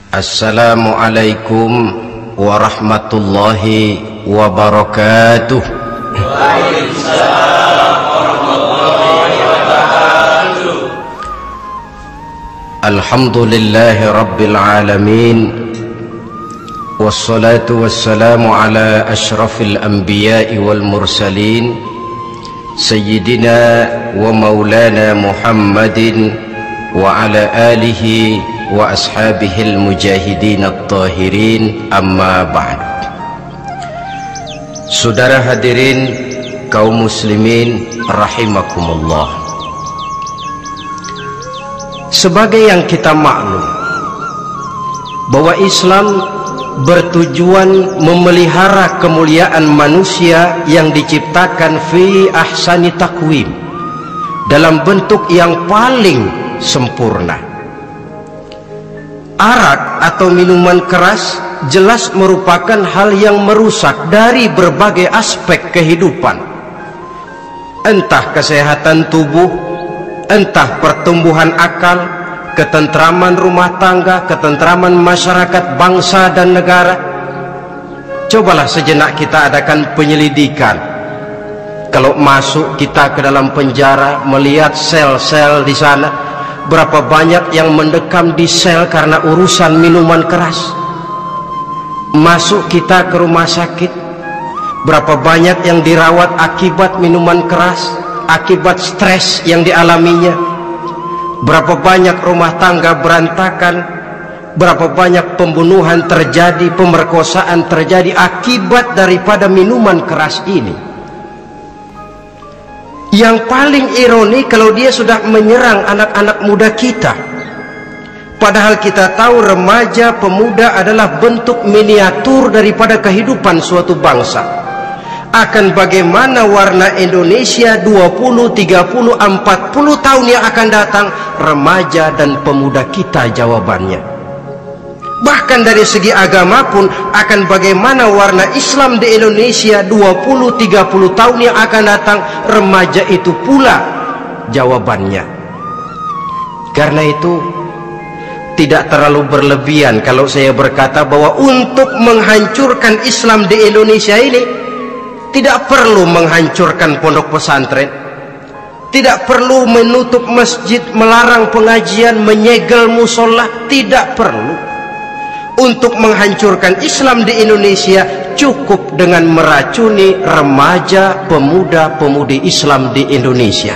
Assalamualaikum warahmatullahi wabarakatuh. Waalaikumsalam warahmatullahi wabarakatuh. Alhamdulillahi rabbil alamin, wassalatu wassalamu ala ashrafil anbiya'i wal mursalin, sayyidina wa maulana Muhammadin wa ala alihi wa ashabihil mujahidin at-tahirin, amma ba'd. Saudara hadirin kaum muslimin rahimakumullah, sebagai yang kita maklum bahwa Islam bertujuan memelihara kemuliaan manusia yang diciptakan fi ahsani takwim, dalam bentuk yang paling sempurna. Arak atau minuman keras jelas merupakan hal yang merusak dari berbagai aspek kehidupan, entah kesehatan tubuh, entah pertumbuhan akal, ketentraman rumah tangga, ketentraman masyarakat, bangsa dan negara. Cobalah sejenak kita adakan penyelidikan. Kalau masuk kita ke dalam penjara, melihat sel-sel di sana, berapa banyak yang mendekam di sel karena urusan minuman keras. Masuk kita ke rumah sakit, berapa banyak yang dirawat akibat minuman keras, akibat stres yang dialaminya. Berapa banyak rumah tangga berantakan, berapa banyak pembunuhan terjadi, pemerkosaan terjadi akibat daripada minuman keras ini. Yang paling ironi kalau dia sudah menyerang anak-anak muda kita, padahal kita tahu remaja pemuda adalah bentuk miniatur daripada kehidupan suatu bangsa. Akan bagaimana warna Indonesia 20, 30, 40 tahun yang akan datang, remaja dan pemuda kita jawabannya. Bahkan dari segi agama pun, akan bagaimana warna Islam di Indonesia 20, 30 tahun yang akan datang, remaja itu pula jawabannya. Karena itu tidak terlalu berlebihan kalau saya berkata bahwa untuk menghancurkan Islam di Indonesia ini tidak perlu menghancurkan pondok pesantren, tidak perlu menutup masjid, melarang pengajian, menyegel musola, tidak perlu. Untuk menghancurkan Islam di Indonesia cukup dengan meracuni remaja, pemuda-pemudi Islam di Indonesia.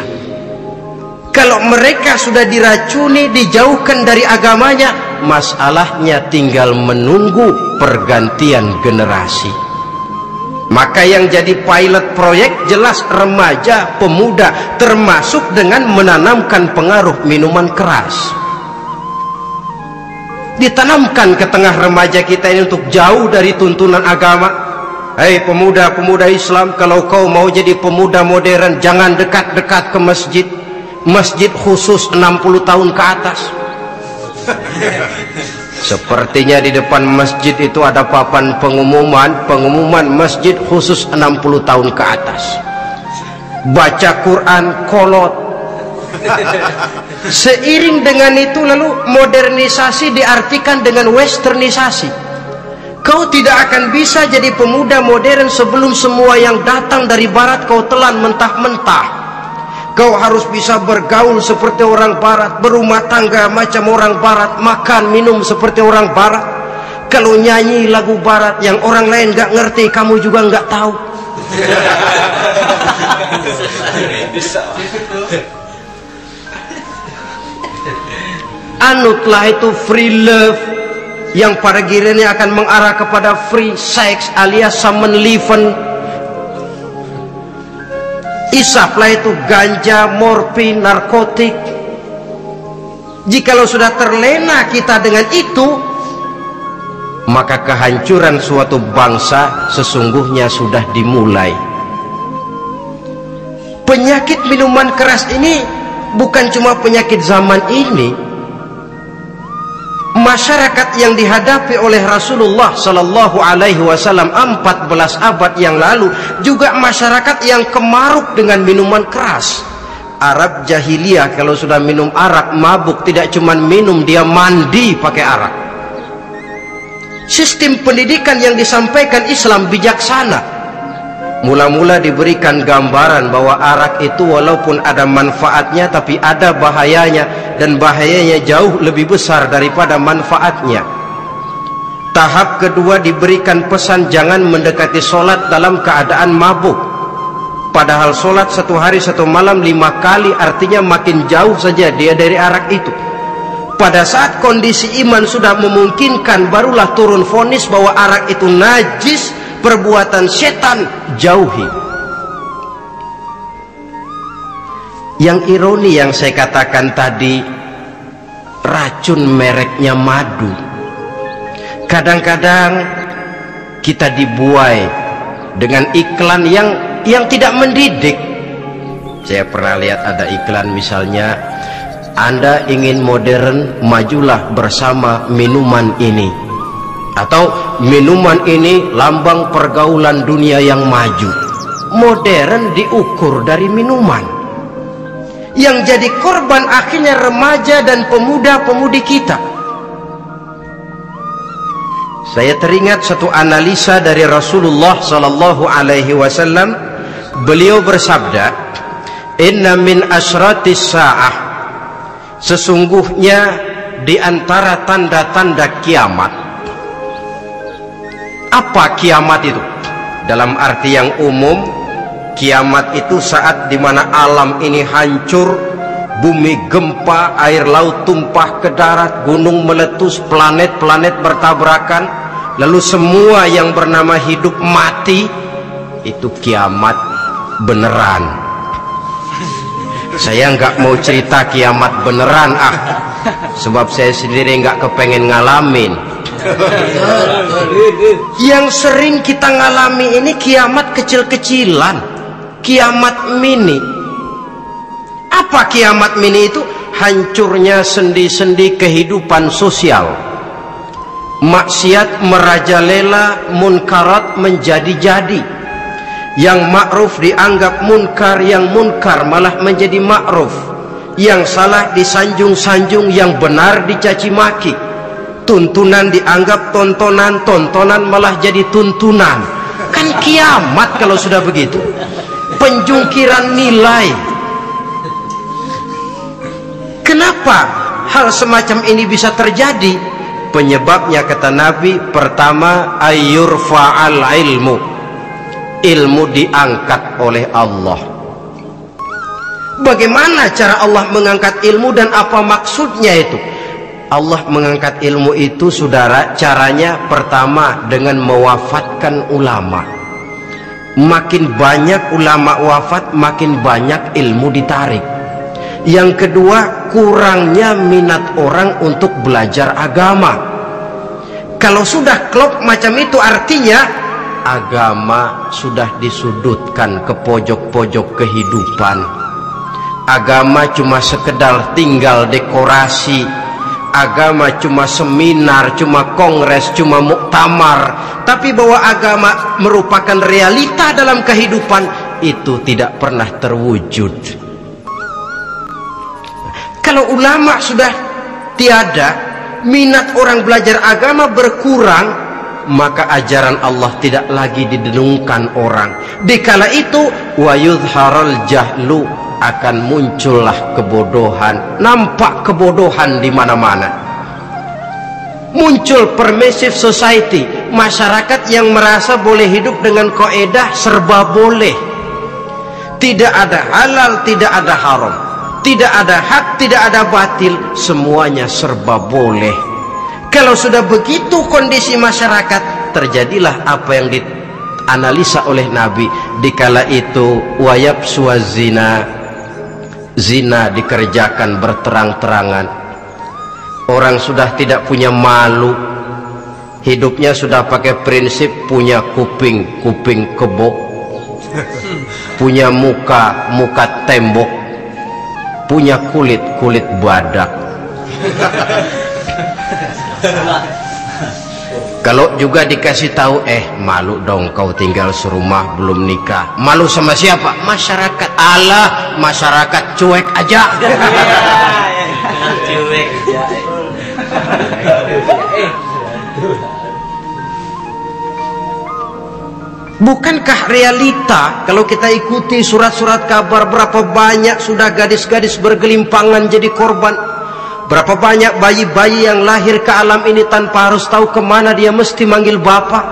Kalau mereka sudah diracuni, dijauhkan dari agamanya, masalahnya tinggal menunggu pergantian generasi. Maka yang jadi pilot proyek jelas remaja, pemuda, termasuk dengan menanamkan pengaruh minuman keras. Ditanamkan ke tengah remaja kita ini untuk jauh dari tuntunan agama. Hei pemuda-pemuda Islam, kalau kau mau jadi pemuda modern, jangan dekat-dekat ke masjid. Masjid khusus 60 tahun ke atas. Sepertinya di depan masjid itu ada papan pengumuman masjid khusus 60 tahun ke atas. Baca Quran kolot. Seiring dengan itu lalu modernisasi diartikan dengan westernisasi. Kau tidak akan bisa jadi pemuda modern sebelum semua yang datang dari barat kau telan mentah-mentah. Kau harus bisa bergaul seperti orang barat, berumah tangga macam orang barat, makan minum seperti orang barat. Kalau nyanyi lagu barat yang orang lain gak ngerti, kamu juga gak tahu. Anutlah itu free love yang pada gilirannya akan mengarah kepada free sex alias summon liven. Isaplah itu ganja, morfin, narkotik. Jikalau sudah terlena kita dengan itu, maka kehancuran suatu bangsa sesungguhnya sudah dimulai. Penyakit minuman keras ini bukan cuma penyakit zaman ini. Masyarakat yang dihadapi oleh Rasulullah Sallallahu Alaihi Wasallam 14 abad yang lalu juga masyarakat yang kemaruk dengan minuman keras. Arab jahiliyah kalau sudah minum arak mabuk, tidak cuma minum, dia mandi pakai arak. Sistem pendidikan yang disampaikan Islam bijaksana. Mula-mula diberikan gambaran bahwa arak itu walaupun ada manfaatnya tapi ada bahayanya, dan bahayanya jauh lebih besar daripada manfaatnya. Tahap kedua diberikan pesan jangan mendekati sholat dalam keadaan mabuk. Padahal sholat 1 hari 1 malam 5 kali, artinya makin jauh saja dia dari arak itu. Pada saat kondisi iman sudah memungkinkan, barulah turun vonis bahwa arak itu najis, perbuatan setan, jauhi. Yang ironi yang saya katakan tadi, racun mereknya madu. Kadang-kadang kita dibuai dengan iklan yang tidak mendidik. Saya pernah lihat ada iklan misalnya, Anda ingin modern, majulah bersama minuman ini. Atau minuman ini lambang pergaulan dunia yang maju. Modern diukur dari minuman. Yang jadi korban akhirnya remaja dan pemuda-pemudi kita. Saya teringat satu analisa dari Rasulullah sallallahu alaihi wasallam. Beliau bersabda, "Inna min asyratis sa'ah." Sesungguhnya di antara tanda-tanda kiamat. Apa kiamat itu? Dalam arti yang umum, kiamat itu saat dimana alam ini hancur, bumi gempa, air laut tumpah ke darat, gunung meletus, planet-planet bertabrakan, lalu semua yang bernama hidup mati. Itu kiamat beneran. Saya nggak mau cerita kiamat beneran, sebab saya sendiri nggak kepengen ngalamin. Yang sering kita ngalami ini kiamat kecil-kecilan, kiamat mini. Apa kiamat mini itu? Hancurnya sendi-sendi kehidupan sosial. Maksiat merajalela, munkarat menjadi-jadi. Yang ma'ruf dianggap munkar, yang munkar malah menjadi ma'ruf. Yang salah disanjung-sanjung, yang benar dicaci maki. Tuntunan dianggap tontonan, tontonan malah jadi tuntunan. Kan kiamat kalau sudah begitu. Penjungkiran nilai. Kenapa hal semacam ini bisa terjadi? Penyebabnya kata Nabi, pertama ayyurfa'al ilmu. Ilmu diangkat oleh Allah. Bagaimana cara Allah mengangkat ilmu dan apa maksudnya itu? Allah mengangkat ilmu itu, saudara, caranya pertama dengan mewafatkan ulama. Makin banyak ulama wafat, makin banyak ilmu ditarik. Yang kedua, kurangnya minat orang untuk belajar agama. Kalau sudah klop macam itu, artinya agama sudah disudutkan ke pojok-pojok kehidupan. Agama cuma sekedar tinggal dekorasi. Agama cuma seminar, cuma kongres, cuma muktamar. Tapi bahwa agama merupakan realita dalam kehidupan, itu tidak pernah terwujud. Kalau ulama sudah tiada, minat orang belajar agama berkurang, maka ajaran Allah tidak lagi didengungkan orang. Dikala itu wa yudharul jahlu, akan muncullah kebodohan, nampak kebodohan di mana-mana. Muncul permissive society, masyarakat yang merasa boleh hidup dengan kaidah serba boleh. Tidak ada halal, tidak ada haram, tidak ada hak, tidak ada batil, semuanya serba boleh. Kalau sudah begitu kondisi masyarakat, terjadilah apa yang dianalisa oleh Nabi. Dikala itu wayab suazina, zina dikerjakan berterang-terangan. Orang sudah tidak punya malu, hidupnya sudah pakai prinsip punya kuping, kuping kebo, punya muka, muka tembok, punya kulit, kulit badak. Kalau juga dikasih tahu, malu dong kau tinggal serumah belum nikah. Malu sama siapa? Masyarakat. Allah, masyarakat cuek aja. Cuek. Bukankah realita kalau kita ikuti surat-surat kabar, berapa banyak sudah gadis-gadis bergelimpangan jadi korban, berapa banyak bayi-bayi yang lahir ke alam ini tanpa harus tahu kemana dia mesti manggil bapak,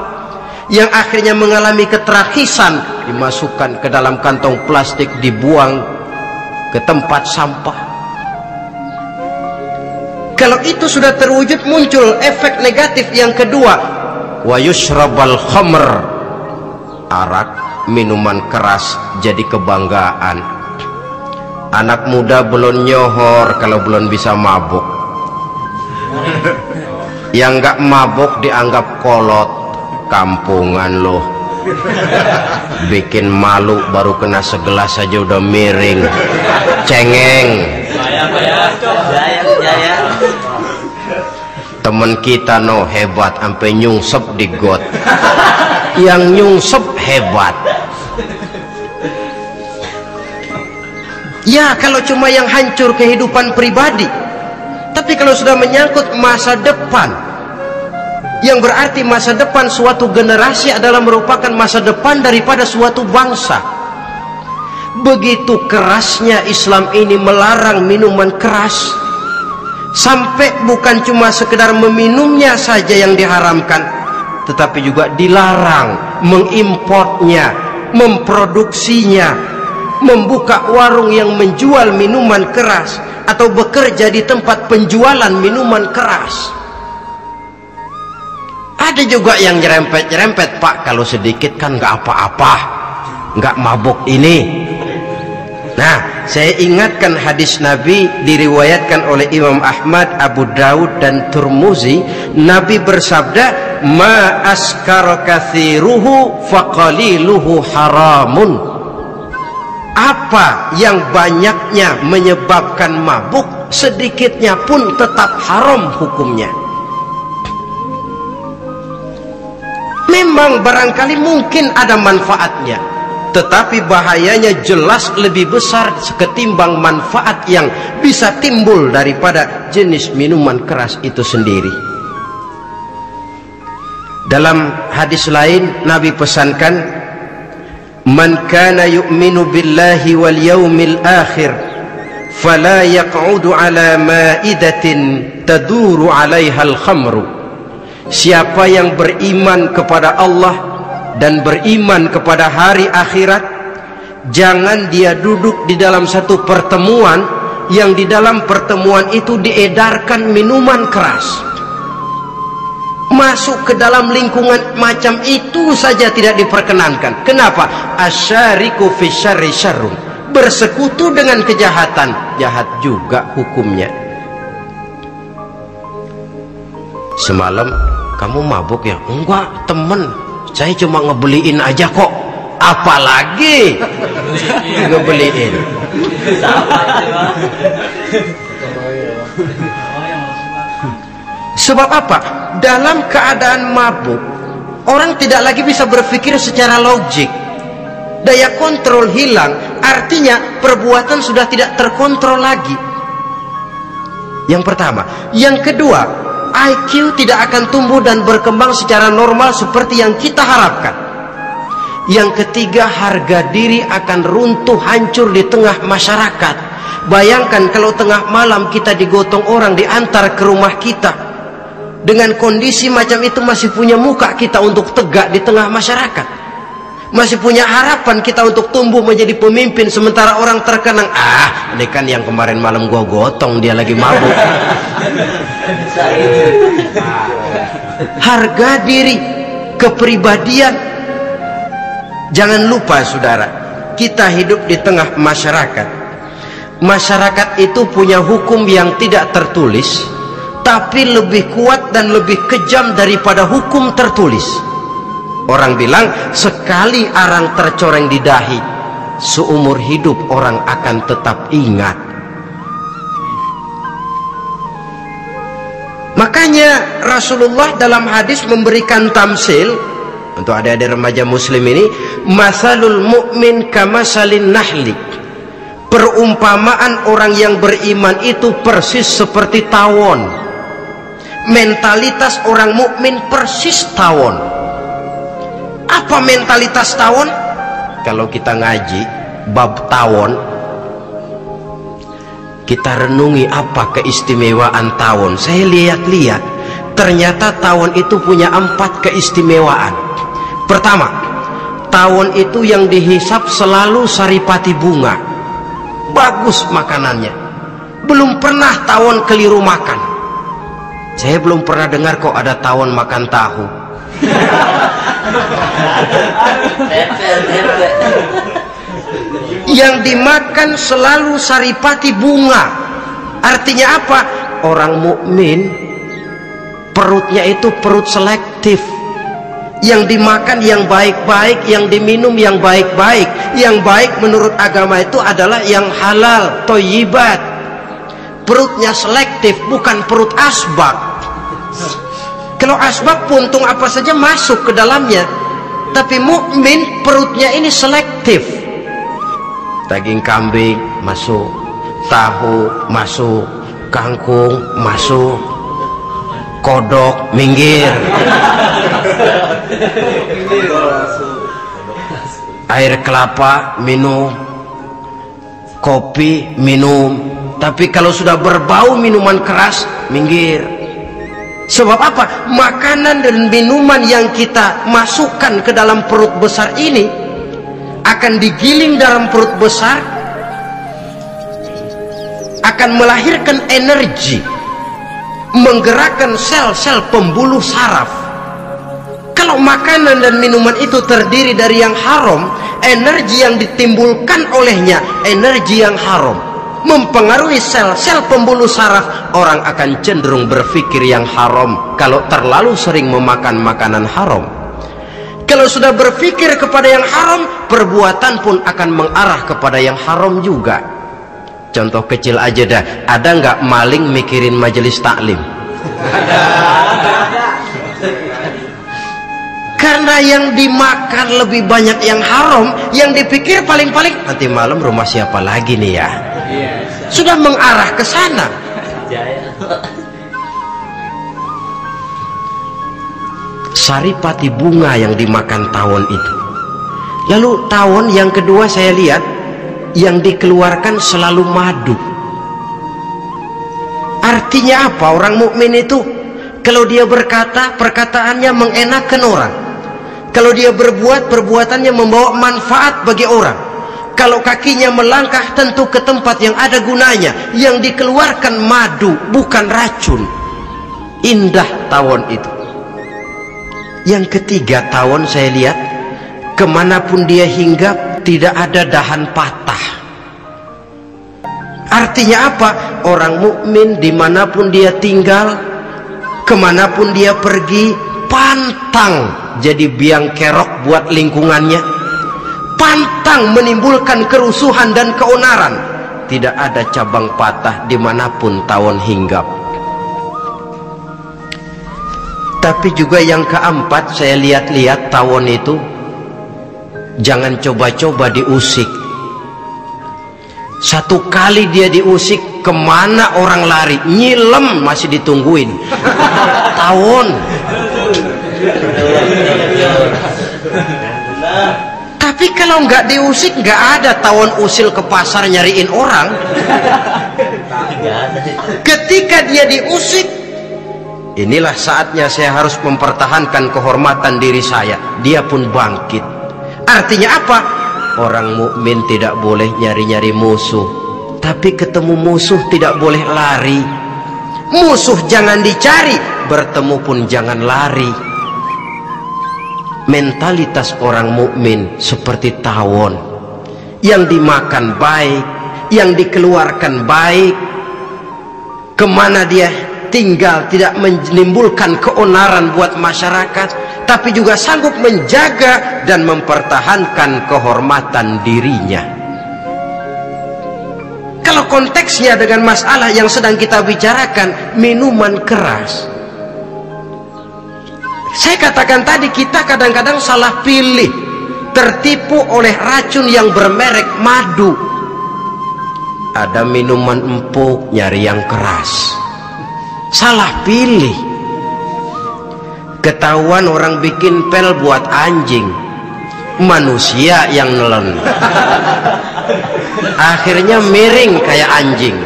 yang akhirnya mengalami keterakisan, dimasukkan ke dalam kantong plastik, dibuang ke tempat sampah. Kalau itu sudah terwujud, muncul efek negatif yang kedua, wa yushrabal khamr, arak, minuman keras jadi kebanggaan. Anak muda belum nyohor kalau belum bisa mabuk. Yang nggak mabuk dianggap kolot, kampungan loh. Bikin malu, baru kena segelas saja udah miring, cengeng. Temen kita no hebat, sampai nyungsep di got. Yang nyungsep hebat. Ya, kalau cuma yang hancur kehidupan pribadi. Tapi kalau sudah menyangkut masa depan, yang berarti masa depan suatu generasi adalah merupakan masa depan daripada suatu bangsa. Begitu kerasnya Islam ini melarang minuman keras, sampai bukan cuma sekedar meminumnya saja yang diharamkan, tetapi juga dilarang mengimportnya, memproduksinya, membuka warung yang menjual minuman keras, atau bekerja di tempat penjualan minuman keras. Ada juga yang nyerempet-nyerempet, Pak, kalau sedikit kan nggak apa-apa, nggak mabuk ini. Nah, saya ingatkan hadis Nabi diriwayatkan oleh Imam Ahmad, Abu Daud dan Turmuzi. Nabi bersabda, ma askara kathiruhu faqaliluhu haramun. Apa yang banyaknya menyebabkan mabuk, sedikitnya pun tetap haram hukumnya. Memang barangkali mungkin ada manfaatnya, tetapi bahayanya jelas lebih besar ketimbang manfaat yang bisa timbul daripada jenis minuman keras itu sendiri. Dalam hadis lain Nabi pesankan, man kana yu'minu billahi wal yawmil akhir fala yaq'udu ala ma'idatin taduru 'alaiha al-khamru. Siapa yang beriman kepada Allah dan beriman kepada hari akhirat, jangan dia duduk di dalam satu pertemuan yang di dalam pertemuan itu diedarkan minuman keras. Masuk ke dalam lingkungan macam itu saja tidak diperkenankan. Kenapa? Asyariku fi syarri syarrun. Bersekutu dengan kejahatan, jahat juga hukumnya. Semalam kamu mabuk ya? Enggak, temen, saya cuma ngebeliin aja kok. Apalagi ngebeliin. Sebab apa? Dalam keadaan mabuk, orang tidak lagi bisa berpikir secara logik. Daya kontrol hilang, artinya perbuatan sudah tidak terkontrol lagi. Yang pertama. Yang kedua, IQ tidak akan tumbuh dan berkembang secara normal seperti yang kita harapkan. Yang ketiga, harga diri akan runtuh, hancur di tengah masyarakat. Bayangkan kalau tengah malam kita digotong orang, diantar ke rumah kita. Dengan kondisi macam itu masih punya muka kita untuk tegak di tengah masyarakat. Masih punya harapan kita untuk tumbuh menjadi pemimpin, sementara orang terkenang, ini kan yang kemarin malam gua gotong, dia lagi mabuk. Harga diri, kepribadian. Jangan lupa saudara, kita hidup di tengah masyarakat. Masyarakat itu punya hukum yang tidak tertulis, tapi lebih kuat dan lebih kejam daripada hukum tertulis. Orang bilang, sekali arang tercoreng di dahi, seumur hidup orang akan tetap ingat. Makanya Rasulullah dalam hadis memberikan tamsil untuk adik-adik remaja muslim ini, masalul mu'min kamasalin nahli. Perumpamaan orang yang beriman itu persis seperti tawon. Mentalitas orang mukmin persis tawon. Apa mentalitas tawon? Kalau kita ngaji bab tawon, kita renungi apa keistimewaan tawon. Saya lihat-lihat, ternyata tawon itu punya 4 keistimewaan. Pertama, tawon itu yang dihisap selalu saripati bunga. Bagus makanannya. Belum pernah tawon keliru makan. Saya belum pernah dengar kok ada tawon makan tahu. Yang dimakan selalu saripati bunga. Artinya apa? Orang mukmin perutnya itu perut selektif. Yang dimakan yang baik-baik, yang diminum yang baik-baik. Yang baik menurut agama itu adalah yang halal, thayyibat. Perutnya selektif, bukan perut asbak. Kalau asbak puntung apa saja masuk ke dalamnya. Tapi mukmin perutnya ini selektif. Daging kambing masuk, tahu masuk, kangkung masuk, kodok minggir, air kelapa minum, kopi minum. Tapi kalau sudah berbau minuman keras minggir. Sebab apa? Makanan dan minuman yang kita masukkan ke dalam perut besar ini akan digiling dalam perut besar, akan melahirkan energi, menggerakkan sel-sel pembuluh saraf. Kalau makanan dan minuman itu terdiri dari yang haram, energi yang ditimbulkan olehnya energi yang haram, mempengaruhi sel-sel pembuluh saraf. Orang akan cenderung berpikir yang haram kalau terlalu sering memakan makanan haram. Kalau sudah berpikir kepada yang haram, perbuatan pun akan mengarah kepada yang haram juga. Contoh kecil aja dah, ada nggak maling mikirin majelis taklim? Karena yang dimakan lebih banyak yang haram, yang dipikir paling-paling nanti malam rumah siapa lagi nih ya? Sudah mengarah ke sana. Saripati bunga yang dimakan tawon itu. Lalu tawon yang kedua saya lihat yang dikeluarkan selalu madu. Artinya apa? Orang mukmin itu kalau dia berkata, perkataannya mengenakan orang. Kalau dia berbuat, perbuatannya membawa manfaat bagi orang. Kalau kakinya melangkah tentu ke tempat yang ada gunanya. Yang dikeluarkan madu, bukan racun. Indah tawon itu. Yang ketiga, tawon saya lihat kemanapun dia hinggap tidak ada dahan patah. Artinya apa? Orang mukmin dimanapun dia tinggal, kemanapun dia pergi, pantang jadi biang kerok buat lingkungannya, pantang menimbulkan kerusuhan dan keonaran. Tidak ada cabang patah dimanapun tawon hinggap. Tapi juga yang keempat, saya lihat-lihat tawon itu jangan coba-coba diusik. Satu kali dia diusik, kemana orang lari? Nyilem masih ditungguin. Tawon. Tapi kalau nggak diusik, nggak ada tawon usil ke pasar nyariin orang. Ketika dia diusik, inilah saatnya saya harus mempertahankan kehormatan diri saya. Dia pun bangkit. Artinya apa? Orang mukmin tidak boleh nyari-nyari musuh, tapi ketemu musuh tidak boleh lari. Musuh jangan dicari, bertemu pun jangan lari. Mentalitas orang mukmin seperti tawon, yang dimakan baik, yang dikeluarkan baik, kemana dia tinggal tidak menimbulkan keonaran buat masyarakat, tapi juga sanggup menjaga dan mempertahankan kehormatan dirinya. Kalau konteksnya dengan masalah yang sedang kita bicarakan, minuman keras, saya katakan tadi, kita kadang-kadang salah pilih, tertipu oleh racun yang bermerek madu. Ada minuman empuk, nyari yang keras, salah pilih. Ketahuan orang bikin pel buat anjing, manusia yang nelen. Akhirnya miring kayak anjing.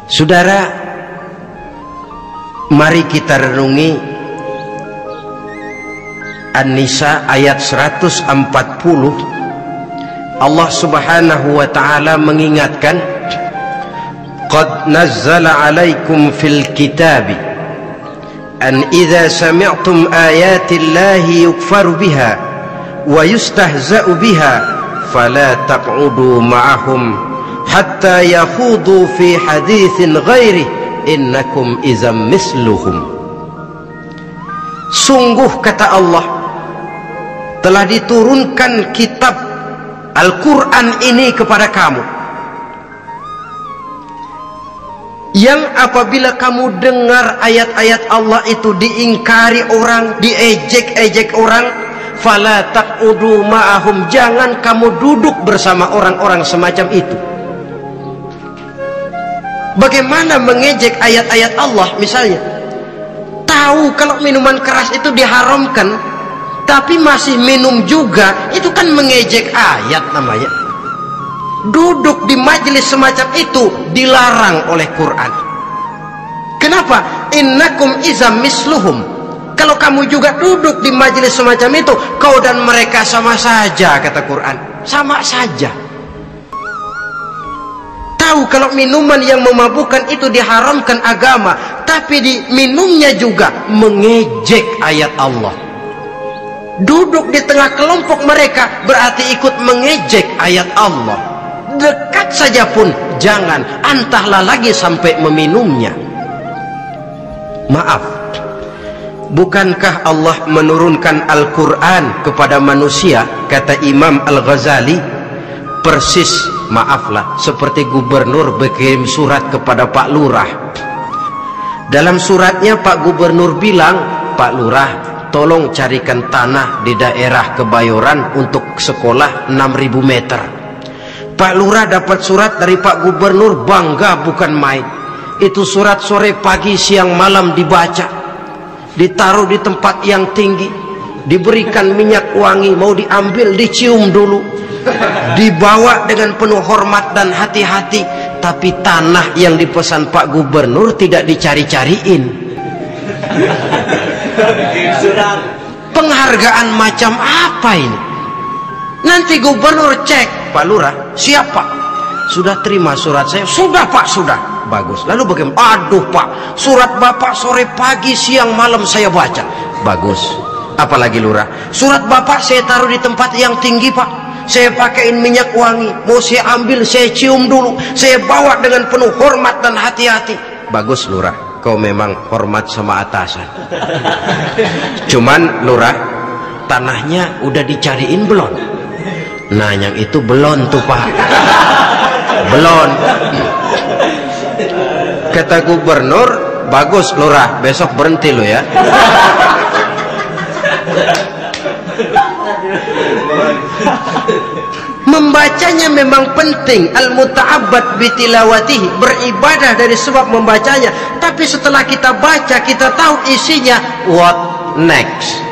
Saudara, mari kita renungi An-Nisa ayat 140. Allah Subhanahu wa ta'ala mengingatkan, qad nazzala alaikum fil kitabi an idza sami'tum ayati llahi yukfaru biha wa yustahza'u biha fala taq'udu ma'ahum hatta yakhudu fi haditsin ghairi innakum idzam misluhum. Sungguh, kata Allah, telah diturunkan kitab Al-Quran ini kepada kamu, yang apabila kamu dengar ayat-ayat Allah itu diingkari orang, diejek-ejek orang, fala taqudu ma'ahum, jangan kamu duduk bersama orang-orang semacam itu. Bagaimana mengejek ayat-ayat Allah? Misalnya, tahu kalau minuman keras itu diharamkan, tapi masih minum juga, itu kan mengejek ayat namanya. Duduk di majelis semacam itu dilarang oleh Quran. Kenapa? Innakum izam misluhum. Kalau kamu juga duduk di majelis semacam itu, kau dan mereka sama saja, kata Quran. Sama saja. Tahu kalau minuman yang memabukkan itu diharamkan agama, tapi diminumnya juga mengejek ayat Allah. Duduk di tengah kelompok mereka berarti ikut mengejek ayat Allah. Dekat saja pun jangan, entahlah lagi sampai meminumnya. Maaf, bukankah Allah menurunkan Al-Quran kepada manusia? Kata Imam Al-Ghazali, persis, maaflah, seperti gubernur berkirim surat kepada Pak Lurah. Dalam suratnya Pak Gubernur bilang, Pak Lurah, tolong carikan tanah di daerah Kebayoran untuk sekolah 6.000 meter. Pak Lurah dapat surat dari Pak Gubernur, bangga bukan main. Itu surat sore pagi siang malam dibaca, ditaruh di tempat yang tinggi, diberikan minyak wangi, mau diambil dicium dulu, dibawa dengan penuh hormat dan hati-hati. Tapi tanah yang dipesan Pak Gubernur tidak dicari-cariin. Penghargaan macam apa ini? Nanti gubernur cek, Pak Lurah, siapa? Sudah terima surat saya? Sudah Pak, sudah. Bagus. Lalu bagaimana? Aduh Pak, surat Bapak sore pagi siang malam saya baca. Bagus. Apalagi Lurah? Surat Bapak saya taruh di tempat yang tinggi Pak. Saya pakaiin minyak wangi, mau saya ambil saya cium dulu, saya bawa dengan penuh hormat dan hati-hati. Bagus Lurah, kau memang hormat sama atasan. Cuman Lurah, tanahnya udah dicariin belum? Nah yang itu belum tuh Pak, belum. Kata gubernur, bagus Lurah, besok berhenti lo ya. Membacanya memang penting, al-muta'abbad bitilawatihi, beribadah dari sebab membacanya. Tapi setelah kita baca, kita tahu isinya, what next?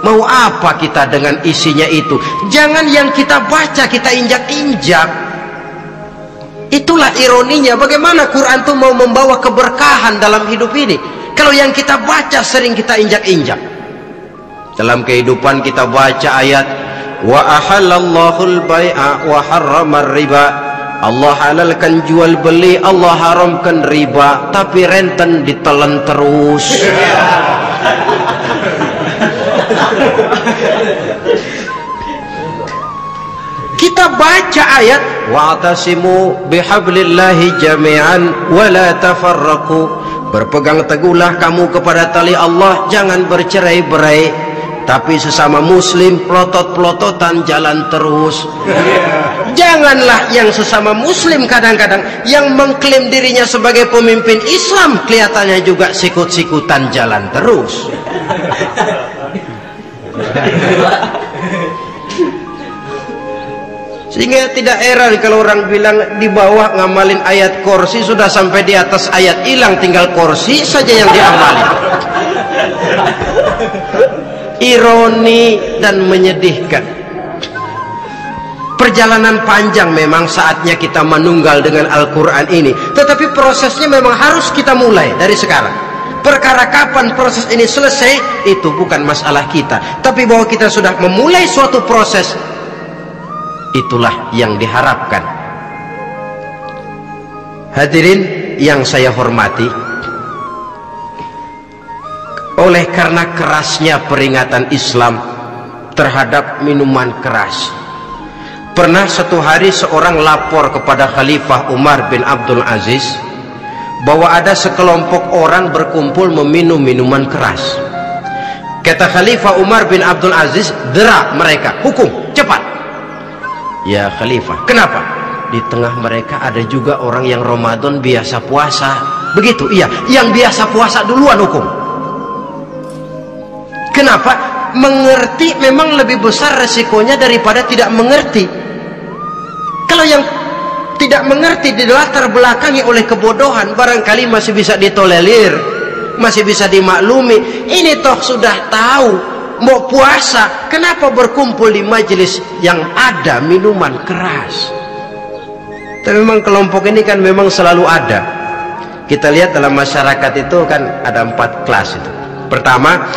Mau apa kita dengan isinya itu? Jangan yang kita baca kita injak-injak. Itulah ironinya, bagaimana Quran itu mau membawa keberkahan dalam hidup ini, kalau yang kita baca sering kita injak-injak. Dalam kehidupan kita baca ayat, wa ahallallahu al-bai'a wa harramar riba. Allah halalkan jual beli, Allah haramkan riba, tapi renten ditelan terus. Kita baca ayat, wa'tasimu bihablillahi jami'an wa la tafarraqu. Berpegang teguhlah kamu kepada tali Allah, jangan bercerai-berai. Tapi sesama muslim pelotot-pelototan jalan terus. Janganlah yang sesama muslim kadang-kadang yang mengklaim dirinya sebagai pemimpin Islam kelihatannya juga sikut-sikutan jalan terus. Sehingga tidak heran kalau orang bilang di bawah ngamalin ayat kursi sudah sampai di atas ayat hilang, tinggal kursi saja yang diamalin. Ironi dan menyedihkan. Perjalanan panjang memang saatnya kita menunggal dengan Al-Quran ini, tetapi prosesnya memang harus kita mulai dari sekarang. Perkara kapan proses ini selesai itu bukan masalah kita, tapi bahwa kita sudah memulai suatu proses, itulah yang diharapkan. Hadirin yang saya hormati, oleh karena kerasnya peringatan Islam terhadap minuman keras, pernah satu hari seorang lapor kepada Khalifah Umar bin Abdul Aziz bahwa ada sekelompok orang berkumpul meminum minuman keras. Kata Khalifah Umar bin Abdul Aziz, dera mereka, hukum, cepat. Ya Khalifah, kenapa? Di tengah mereka ada juga orang yang Ramadan biasa puasa. Begitu? Iya, yang biasa puasa duluan hukum. Kenapa? Mengerti memang lebih besar resikonya daripada tidak mengerti. Kalau yang tidak mengerti dilatar belakangi oleh kebodohan, barangkali masih bisa ditolerir, masih bisa dimaklumi. Ini toh sudah tahu mau puasa, kenapa berkumpul di majelis yang ada minuman keras? Tapi memang kelompok ini kan memang selalu ada. Kita lihat dalam masyarakat itu kan ada 4 kelas itu. Pertama,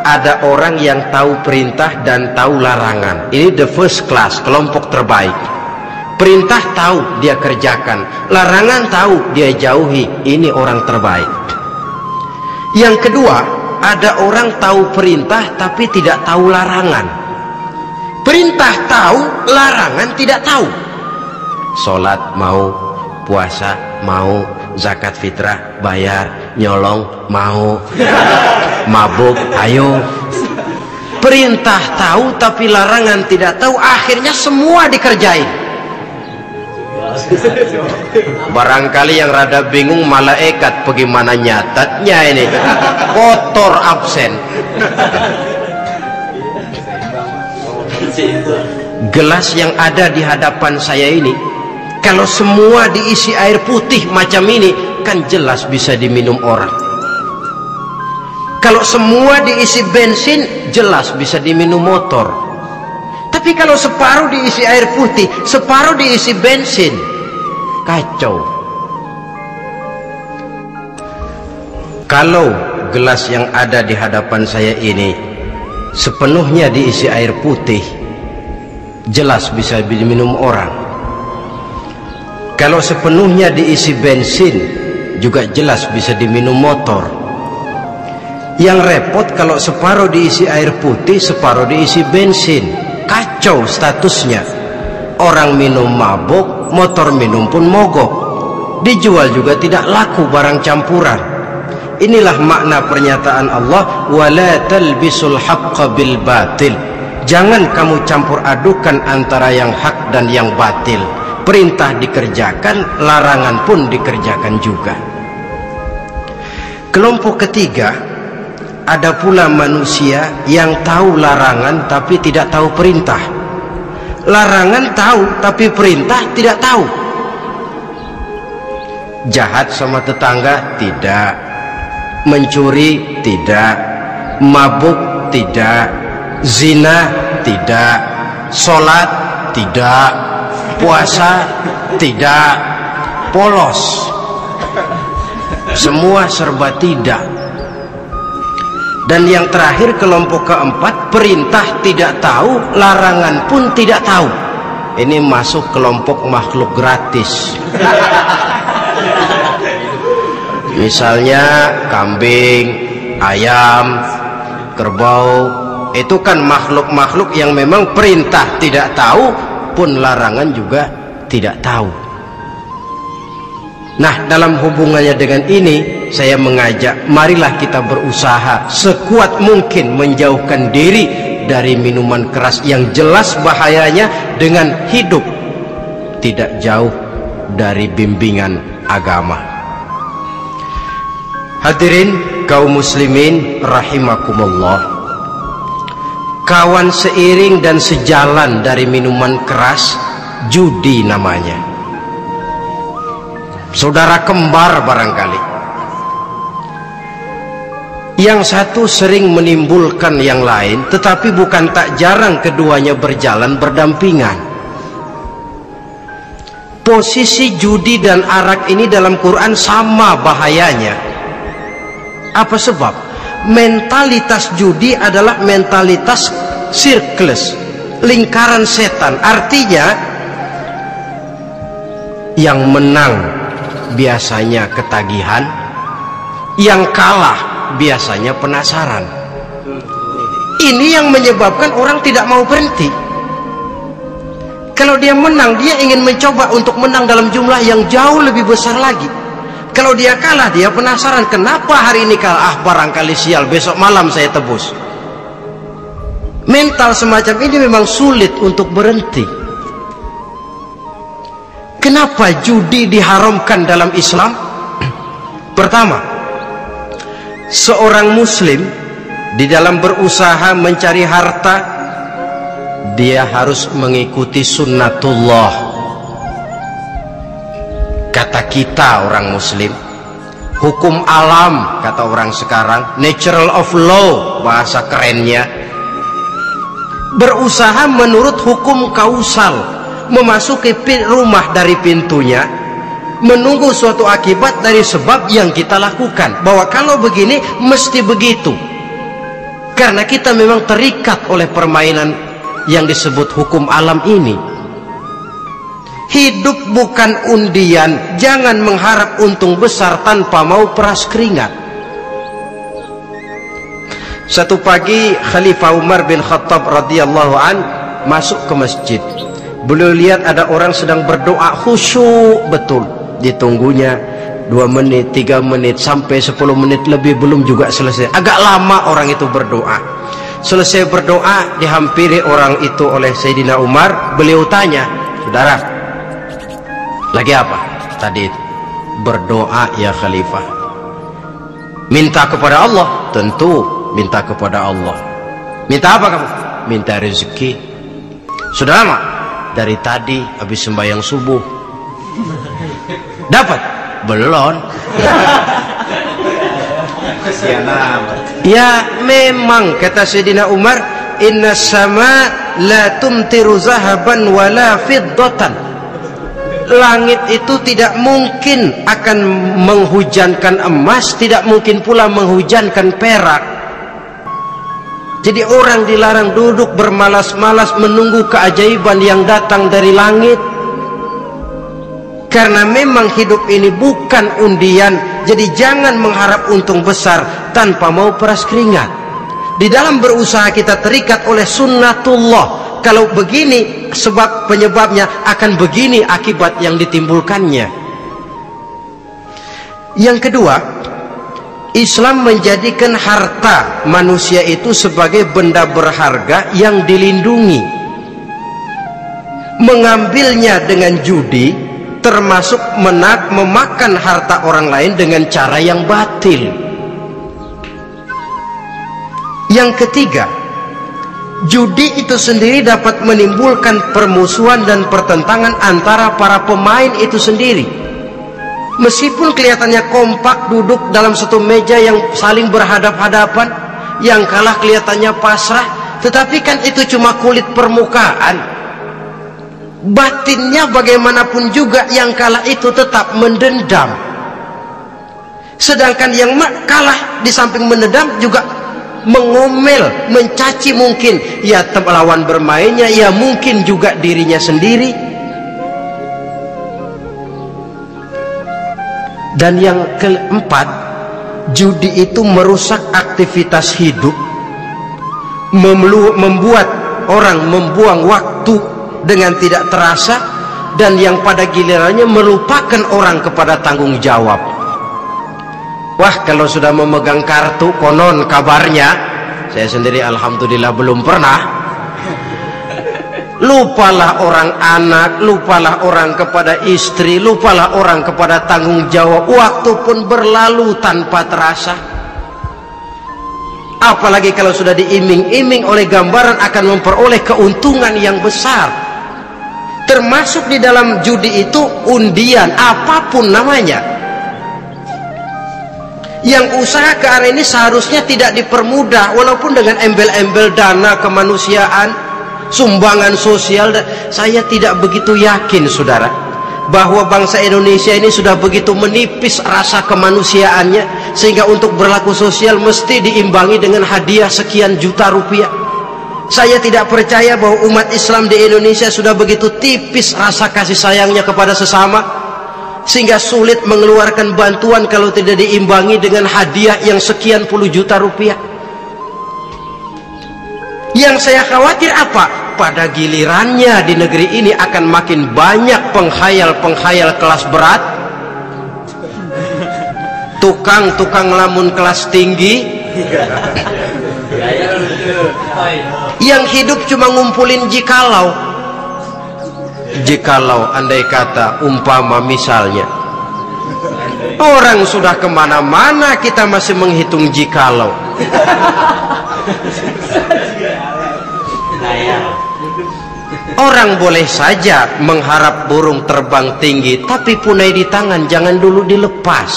ada orang yang tahu perintah dan tahu larangan. Ini the first class, kelompok terbaik. Perintah tahu dia kerjakan, larangan tahu dia jauhi. Ini orang terbaik. Yang kedua, ada orang tahu perintah tapi tidak tahu larangan. Perintah tahu, larangan tidak tahu. Sholat mau, puasa mau, zakat fitrah bayar, nyolong mau, mabuk ayo. Perintah tahu tapi larangan tidak tahu, akhirnya semua dikerjain. Barangkali yang rada bingung malaikat bagaimana nyatatnya ini, kotor absen. Gelas yang ada di hadapan saya ini, kalau semua diisi air putih macam ini, kan jelas bisa diminum orang. Kalau semua diisi bensin, jelas bisa diminum motor. Tapi kalau separuh diisi air putih, separuh diisi bensin, kacau. Kalau gelas yang ada di hadapan saya ini sepenuhnya diisi air putih, jelas bisa diminum orang. Kalau sepenuhnya diisi bensin, juga jelas bisa diminum motor. Yang repot kalau separuh diisi air putih, separuh diisi bensin, kacau statusnya. Orang minum mabuk, motor minum pun mogok. Dijual juga tidak laku barang campuran. Inilah makna pernyataan Allah, wala talbisul haqqa bil batil. Jangan kamu campur adukan antara yang hak dan yang batil. Perintah dikerjakan, larangan pun dikerjakan juga. Kelompok ketiga, ada pula manusia yang tahu larangan tapi tidak tahu perintah. Larangan tahu tapi perintah tidak tahu. Jahat sama tetangga tidak, mencuri tidak, mabuk tidak, zina tidak, sholat tidak, puasa tidak, polos, semua serba tidak. Dan yang terakhir, kelompok keempat, perintah tidak tahu, larangan pun tidak tahu. Ini masuk kelompok makhluk gratis. Misalnya kambing, ayam, kerbau, itu kan makhluk-makhluk yang memang perintah tidak tahu pun larangan juga tidak tahu. Nah, dalam hubungannya dengan ini, saya mengajak, marilah kita berusaha sekuat mungkin menjauhkan diri dari minuman keras yang jelas bahayanya dengan hidup tidak jauh dari bimbingan agama. Hadirin kaum muslimin rahimakumullah, kawan seiring dan sejalan dari minuman keras judi namanya. Saudara kembar barangkali. Yang satu sering menimbulkan yang lain, tetapi bukan tak jarang keduanya berjalan berdampingan. Posisi judi dan arak ini dalam Quran sama bahayanya. Apa sebab? Mentalitas judi adalah mentalitas sirkeless, lingkaran setan. Artinya yang menang biasanya ketagihan, yang kalah biasanya penasaran. Ini yang menyebabkan orang tidak mau berhenti. Kalau dia menang, dia ingin mencoba untuk menang dalam jumlah yang jauh lebih besar lagi. Kalau dia kalah, dia penasaran, kenapa hari ini kalah? Barangkali sial, besok malam saya tebus. Mental semacam ini memang sulit untuk berhenti. Kenapa judi diharamkan dalam Islam? Pertama, seorang muslim di dalam berusaha mencari harta, dia harus mengikuti sunnatullah. Kata kita orang muslim, hukum alam kata orang sekarang, natural of law bahasa kerennya. Berusaha menurut hukum kausal, memasuki rumah dari pintunya, menunggu suatu akibat dari sebab yang kita lakukan, bahwa kalau begini mesti begitu. Karena kita memang terikat oleh permainan yang disebut hukum alam ini. Hidup bukan undian, jangan mengharap untung besar tanpa mau peras keringat. Satu pagi Khalifah Umar bin Khattab radhiyallahu an masuk ke masjid. Beliau lihat ada orang sedang berdoa khusyuk betul. Ditunggunya 2 menit, 3 menit, sampai 10 menit lebih belum juga selesai. Agak lama orang itu berdoa. Selesai berdoa, dihampiri orang itu oleh Sayyidina Umar. Beliau tanya, saudara, lagi apa? Tadi itu berdoa ya Khalifah. Minta kepada Allah? Tentu minta kepada Allah. Minta apa kamu? Minta rezeki. Sudah lama? Dari tadi habis sembahyang subuh. Dapat? Belum. Ya memang kata Sayyidina Umar, inna sama la tumtiru zahaban wala fiddatan. Langit itu tidak mungkin akan menghujankan emas, tidak mungkin pula menghujankan perak. Jadi orang dilarang duduk bermalas-malas menunggu keajaiban yang datang dari langit. Karena memang hidup ini bukan undian. Jadi jangan mengharap untung besar tanpa mau peras keringat. Di dalam berusaha kita terikat oleh sunnatullah. Kalau begini sebab penyebabnya, akan begini akibat yang ditimbulkannya. Yang kedua, Islam menjadikan harta manusia itu sebagai benda berharga yang dilindungi. Mengambilnya dengan judi termasuk memakan harta orang lain dengan cara yang batil. Yang ketiga, judi itu sendiri dapat menimbulkan permusuhan dan pertentangan antara para pemain itu sendiri. Meskipun kelihatannya kompak duduk dalam satu meja yang saling berhadap-hadapan, yang kalah kelihatannya pasrah, tetapi kan itu cuma kulit permukaan. Batinnya bagaimanapun juga yang kalah itu tetap mendendam. Sedangkan yang kalah di samping mendendam juga mengomel, mencaci mungkin ya lawan bermainnya, ya mungkin juga dirinya sendiri. Dan yang keempat, judi itu merusak aktivitas hidup, membuat orang membuang waktu dengan tidak terasa, dan yang pada gilirannya melupakan orang kepada tanggung jawab. Wah, kalau sudah memegang kartu, konon kabarnya, saya sendiri alhamdulillah belum pernah, lupalah orang anak, lupalah orang kepada istri, lupalah orang kepada tanggung jawab. Waktu pun berlalu tanpa terasa. Apalagi kalau sudah diiming-iming oleh gambaran akan memperoleh keuntungan yang besar. Termasuk di dalam judi itu undian, apapun namanya. Yang usaha ke arah ini seharusnya tidak dipermudah, walaupun dengan embel-embel dana kemanusiaan, sumbangan sosial. Saya tidak begitu yakin, saudara, bahwa bangsa Indonesia ini sudah begitu menipis rasa kemanusiaannya sehingga untuk berlaku sosial mesti diimbangi dengan hadiah sekian juta rupiah. Saya tidak percaya bahwa umat Islam di Indonesia sudah begitu tipis rasa kasih sayangnya kepada sesama sehingga sulit mengeluarkan bantuan kalau tidak diimbangi dengan hadiah yang sekian puluh juta rupiah. Yang saya khawatir apa? Pada gilirannya di negeri ini akan makin banyak penghayal-penghayal kelas berat, tukang-tukang lamun kelas tinggi, yang hidup cuma ngumpulin jikalau. Andai kata umpama misalnya orang sudah kemana-mana kita masih menghitung jikalau. Orang boleh saja mengharap burung terbang tinggi, tapi punai di tangan jangan dulu dilepas.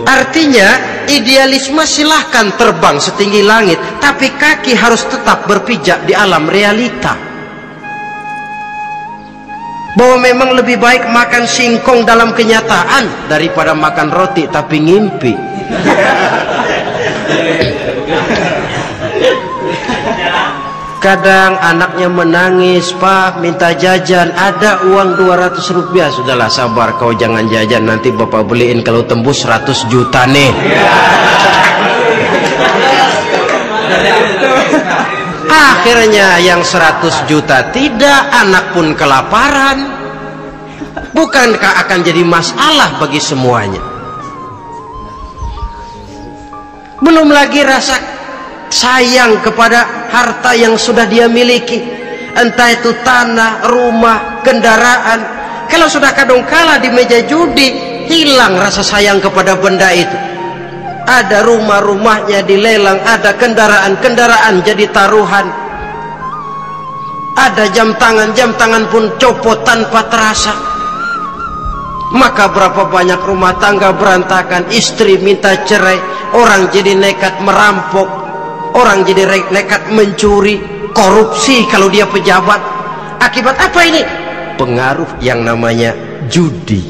Artinya idealisme silahkan terbang setinggi langit, tapi kaki harus tetap berpijak di alam realita. Bahwa memang lebih baik makan singkong dalam kenyataan daripada makan roti tapi ngimpi. Kadang anaknya menangis, Pak minta jajan, ada uang 200 rupiah. Sudahlah sabar, kau jangan jajan, nanti bapak beliin kalau tembus 100 juta nih. Akhirnya yang 100 juta tidak, anak pun kelaparan. Bukankah akan jadi masalah bagi semuanya? Belum lagi rasa sayang kepada harta yang sudah dia miliki, entah itu tanah, rumah, kendaraan. Kalau sudah kadangkala di meja judi, hilang rasa sayang kepada benda itu. Ada rumah-rumahnya dilelang, ada kendaraan-kendaraan jadi taruhan, ada jam tangan pun copot tanpa terasa. Maka berapa banyak rumah tangga berantakan, istri minta cerai, orang jadi nekat merampok, orang jadi nekat mencuri, korupsi kalau dia pejabat. Akibat apa ini? Pengaruh yang namanya judi.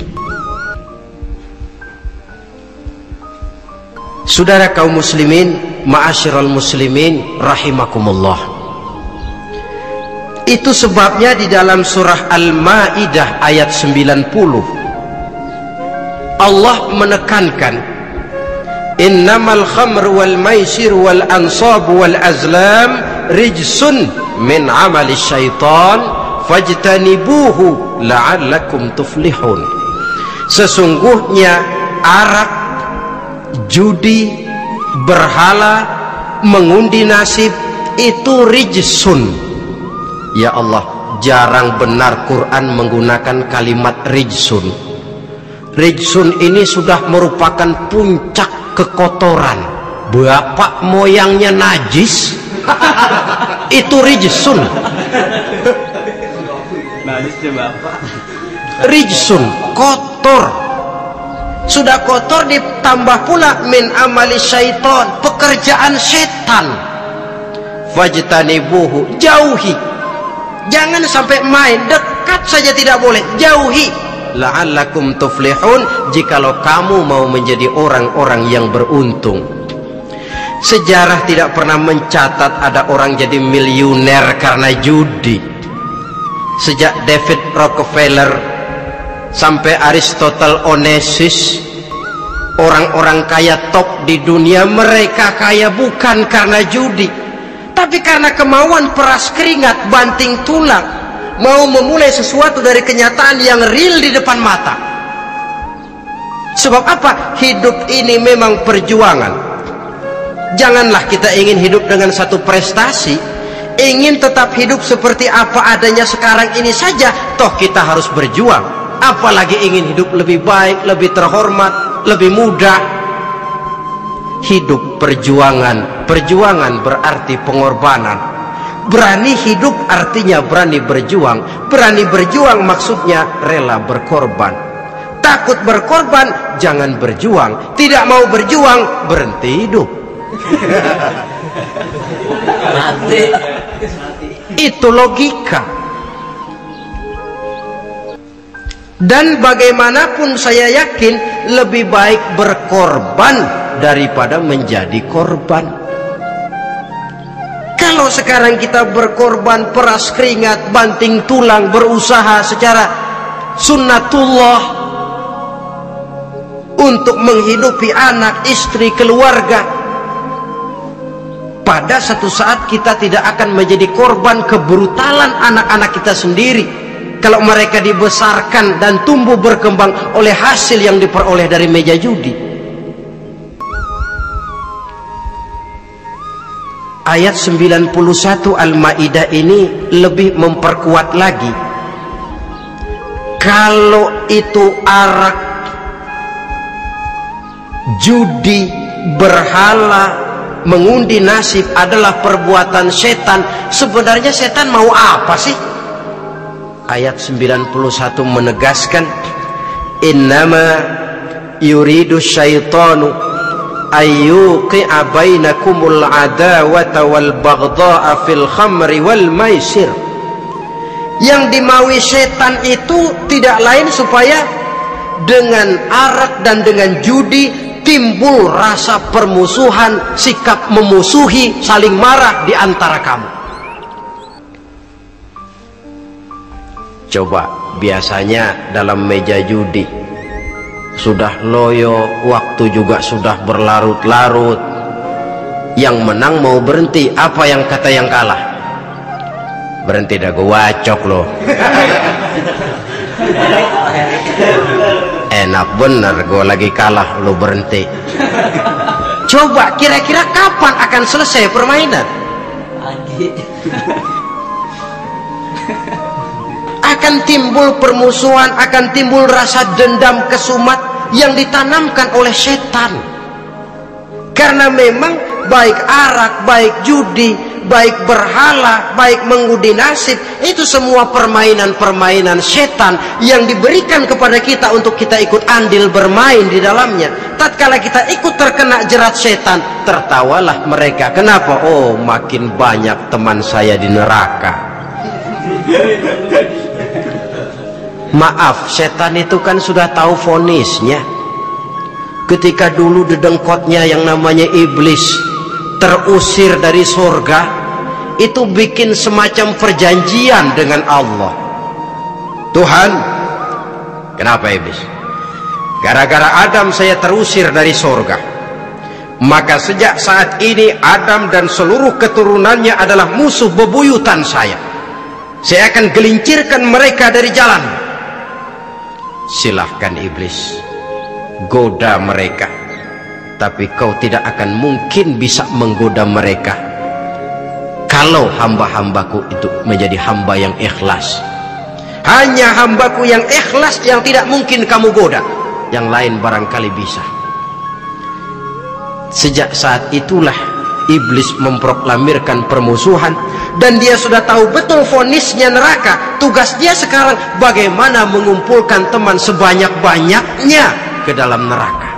Saudara kaum muslimin, ma'asyiral muslimin rahimakumullah. Itu sebabnya di dalam surah Al-Maidah ayat 90 Allah menekankan, innamal khamru wal maisir wal ansab wal azlam rijsun min amali syaitan fajtanibuhu la'allakum tuflihun. Sesungguhnya arak, judi, berhala, mengundi nasib itu rijsun. Ya Allah, jarang benar Quran menggunakan kalimat rijsun. Rijsun ini sudah merupakan puncak kekotoran. Bapak moyangnya najis, itu rijsun. Rijsun, kotor. Sudah kotor ditambah pula min amali syaitan, pekerjaan setan. Fajtanibuhu, jauhi. Jangan sampai main, dekat saja tidak boleh, jauhi. La'allakum tuflihun, jikalau kamu mau menjadi orang-orang yang beruntung. Sejarah tidak pernah mencatat ada orang jadi miliuner karena judi. Sejak David Rockefeller sampai Aristotle Onassis, orang-orang kaya top di dunia, mereka kaya bukan karena judi, tapi karena kemauan peras keringat banting tulang, mau memulai sesuatu dari kenyataan yang real di depan mata. Sebab apa? Hidup ini memang perjuangan. Janganlah kita ingin hidup dengan satu prestasi, ingin tetap hidup seperti apa adanya sekarang ini saja, toh kita harus berjuang. Apalagi ingin hidup lebih baik, lebih terhormat, lebih mudah. Hidup perjuangan, perjuangan berarti pengorbanan. Berani hidup artinya berani berjuang. Berani berjuang maksudnya rela berkorban. Takut berkorban, jangan berjuang. Tidak mau berjuang, berhenti hidup. Itu logika. Dan bagaimanapun saya yakin lebih baik berkorban daripada menjadi korban. Kalau sekarang kita berkorban, peras keringat, banting tulang, berusaha secara sunnatullah untuk menghidupi anak, istri, keluarga, pada satu saat kita tidak akan menjadi korban kebrutalan anak-anak kita sendiri kalau mereka dibesarkan dan tumbuh berkembang oleh hasil yang diperoleh dari meja judi. Ayat 91 Al-Maidah ini lebih memperkuat lagi. Kalau itu arak, judi, berhala, mengundi nasib adalah perbuatan setan, sebenarnya setan mau apa sih? Ayat 91 menegaskan, innama yuridu syaitanu ayyuqi'a bainakumul adawata wal baghdha'a fil khamri wal maisir. Yang dimaui setan itu tidak lain supaya dengan arak dan dengan judi timbul rasa permusuhan, sikap memusuhi, saling marah di antara kamu. Coba, biasanya dalam meja judi sudah loyo, waktu juga sudah berlarut-larut. Yang menang mau berhenti, apa yang kata yang kalah? Berhenti dah, gue wacok loh. Enak bener, gue lagi kalah, lo berhenti. Coba, kira-kira kapan akan selesai permainan? Akan timbul permusuhan, akan timbul rasa dendam kesumat yang ditanamkan oleh setan. Karena memang baik arak, baik judi, baik berhala, baik mengundi nasib, itu semua permainan-permainan setan yang diberikan kepada kita untuk kita ikut andil bermain di dalamnya. Tatkala kita ikut terkena jerat setan, tertawalah mereka. Kenapa? Oh, makin banyak teman saya di neraka. Maaf, setan itu kan sudah tahu vonisnya. Ketika dulu dedengkotnya yang namanya iblis terusir dari surga, itu bikin semacam perjanjian dengan Allah. Tuhan, kenapa iblis? Gara-gara Adam saya terusir dari surga. Maka sejak saat ini Adam dan seluruh keturunannya adalah musuh bebuyutan saya. Saya akan gelincirkan mereka dari jalan. Silahkan iblis, goda mereka, tapi kau tidak akan mungkin bisa menggoda mereka kalau hamba-hambaku itu menjadi hamba yang ikhlas. Hanya hambaku yang ikhlas yang tidak mungkin kamu goda, yang lain barangkali bisa. Sejak saat itulah iblis memproklamirkan permusuhan, dan dia sudah tahu betul vonisnya neraka. Tugas dia sekarang bagaimana mengumpulkan teman sebanyak-banyaknya ke dalam neraka.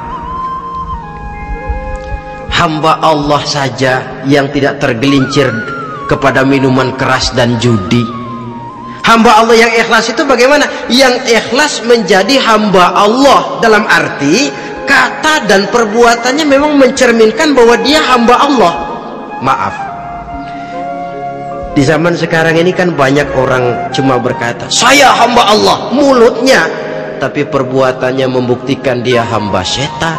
Hamba Allah saja yang tidak tergelincir kepada minuman keras dan judi. Hamba Allah yang ikhlas itu bagaimana? Yang ikhlas menjadi hamba Allah dalam arti kata dan perbuatannya memang mencerminkan bahwa dia hamba Allah. Maaf, di zaman sekarang ini kan banyak orang cuma berkata saya hamba Allah mulutnya, tapi perbuatannya membuktikan dia hamba setan,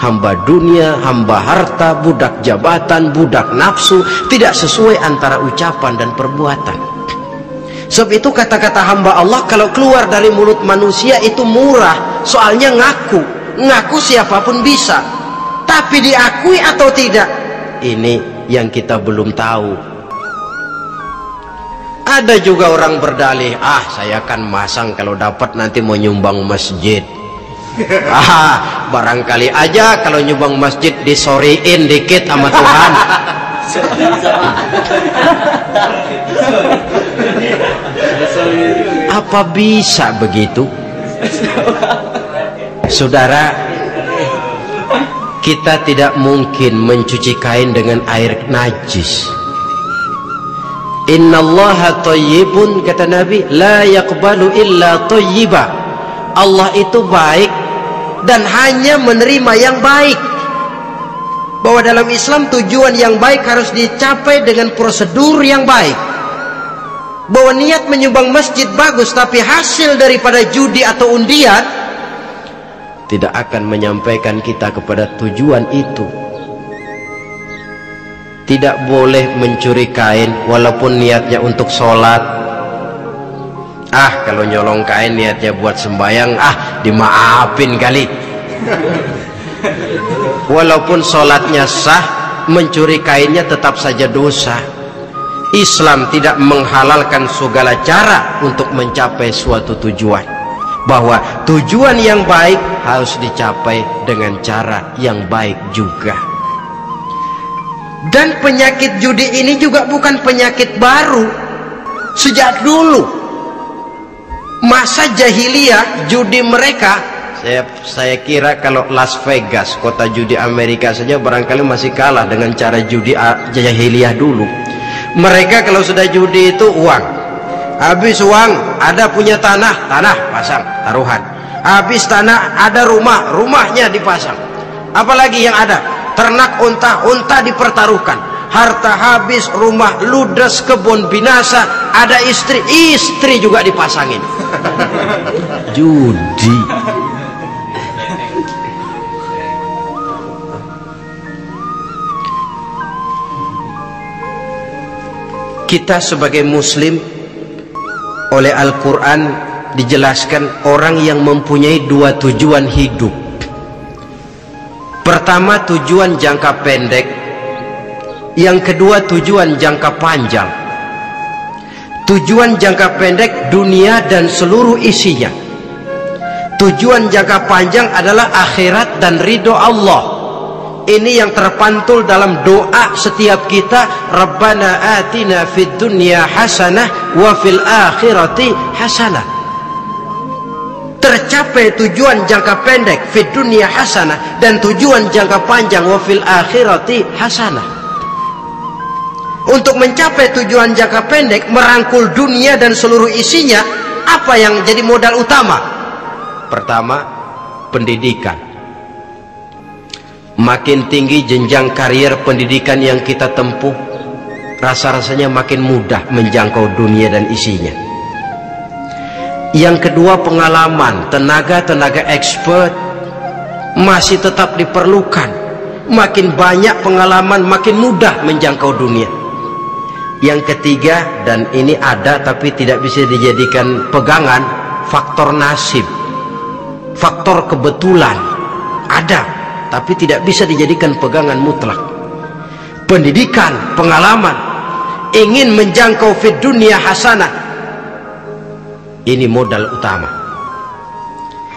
hamba dunia, hamba harta, budak jabatan, budak nafsu. Tidak sesuai antara ucapan dan perbuatan. Sebab itu kata-kata hamba Allah kalau keluar dari mulut manusia itu murah, soalnya ngaku siapapun bisa. Tapi diakui atau tidak, ini yang kita belum tahu. Ada juga orang berdalih, saya akan masang kalau dapat nanti mau nyumbang masjid. Barangkali aja kalau nyumbang masjid disoriin dikit sama Tuhan. Apa bisa begitu? Saudara, kita tidak mungkin mencuci kain dengan air najis. Innallaha thayyibun, kata Nabi, la yaqbalu illa thayyiba. Allah itu baik dan hanya menerima yang baik. Bahwa dalam Islam tujuan yang baik harus dicapai dengan prosedur yang baik. Bahwa niat menyumbang masjid bagus, tapi hasil daripada judi atau undian tidak akan menyampaikan kita kepada tujuan itu. Tidak boleh mencuri kain walaupun niatnya untuk sholat. Kalau nyolong kain niatnya buat sembahyang, dimaafin kali. Walaupun sholatnya sah, mencuri kainnya tetap saja dosa. Islam tidak menghalalkan segala cara untuk mencapai suatu tujuan. Bahwa tujuan yang baik harus dicapai dengan cara yang baik juga. Dan penyakit judi ini juga bukan penyakit baru. Sejak dulu masa jahiliyah, judi mereka, saya kira kalau Las Vegas, kota judi Amerika saja barangkali masih kalah dengan cara judi jahiliyah dulu. Mereka kalau sudah judi itu uang, habis uang ada punya tanah pasang taruhan, habis tanah ada rumahnya dipasang. Apalagi yang ada? Ternak unta dipertaruhkan. Harta habis, rumah ludes, kebun binasa, ada istri juga dipasangin. Judi. Kita sebagai muslim, oleh Al-Quran dijelaskan orang yang mempunyai dua tujuan hidup. Pertama, tujuan jangka pendek. Yang kedua, tujuan jangka panjang. Tujuan jangka pendek, dunia dan seluruh isinya. Tujuan jangka panjang adalah akhirat dan ridho Allah. Ini yang terpantul dalam doa setiap kita. Rabbana atina fid dunya hasanah wa fil akhirati hasanah. Tercapai tujuan jangka pendek fid dunya hasanah, dan tujuan jangka panjang wa fil akhirati hasanah. Untuk mencapai tujuan jangka pendek, merangkul dunia dan seluruh isinya, apa yang jadi modal utama? Pertama, pendidikan. Makin tinggi jenjang karier pendidikan yang kita tempuh, rasa-rasanya makin mudah menjangkau dunia dan isinya. Yang kedua, pengalaman. Tenaga expert masih tetap diperlukan. Makin banyak pengalaman, makin mudah menjangkau dunia. Yang ketiga, dan ini ada tapi tidak bisa dijadikan pegangan, faktor nasib, faktor kebetulan. Ada tapi tidak bisa dijadikan pegangan mutlak. Pendidikan, pengalaman, ingin menjangkau fid dunya hasanah, ini modal utama.